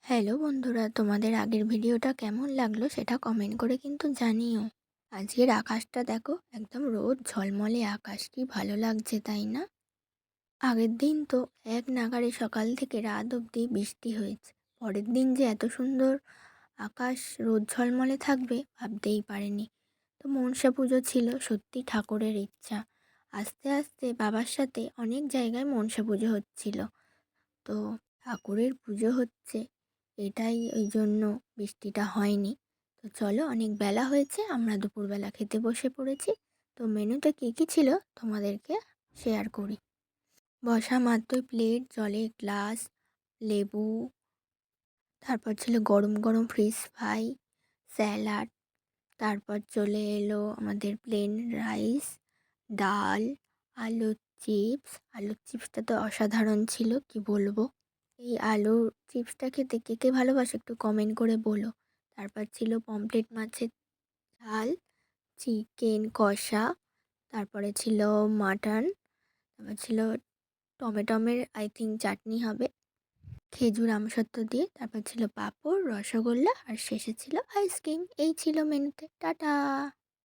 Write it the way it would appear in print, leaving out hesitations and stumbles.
Hello বন্ধুরা, তোমাদের আগের ভিডিওটা কেমন লাগলো সেটা কমেন্ট করে কিন্তু জানিও। আজকের আকাশটা দেখো, একদম রোদ ঝলমলে আকাশ, কি ভালো লাগছে তাই না? আগের দিন তো এক নাগাড়ে সকাল থেকে রাত অবধি বৃষ্টি হয়েছে। পরের দিন যে এত সুন্দর আকাশ রোদ ঝলমলে থাকবে ভাবতেই পারিনি। তো মনসা পুজো ছিল, সত্যি ঠাকুরের ইচ্ছা। আস্তে আস্তে বাবার সাথে অনেক জায়গায় মনসা পুজো হচ্ছিল। তো ঠাকুরের পুজো হচ্ছে, এটাই ওই জন্য বৃষ্টিটা হয়নি। তো চলো, অনেক বেলা হয়েছে, আমরা দুপুরবেলা খেতে বসে পড়েছি। তো মেনুতে কী কী ছিল তোমাদেরকে শেয়ার করি। বসা মাত্রই প্লেট, জলের গ্লাস, লেবু, তারপর ছিল গরম গরম ফিশ ফ্রাই, স্যালাড, তারপর চলে এলো আমাদের প্লেন রাইস, ডাল, আলুর চিপস। আলুর চিপসটা তো অসাধারণ ছিল, কি বলবো। এই আলুর চিপসটা খেতে কে কে ভালোবাসে একটু কমেন্ট করে বলো। তারপর ছিল পমফ্রেট মাছের ঝাল, চিকেন কষা, তারপরে ছিল মাটন, তারপর ছিল টমেটোমের আই থিঙ্ক চাটনি হবে, খেজুর আমসত্ত্ব দিয়ে, তারপর ছিল পাঁপড়, রসগোল্লা, আর শেষে ছিল আইসক্রিম। এই ছিল মেনুতে। টাটা।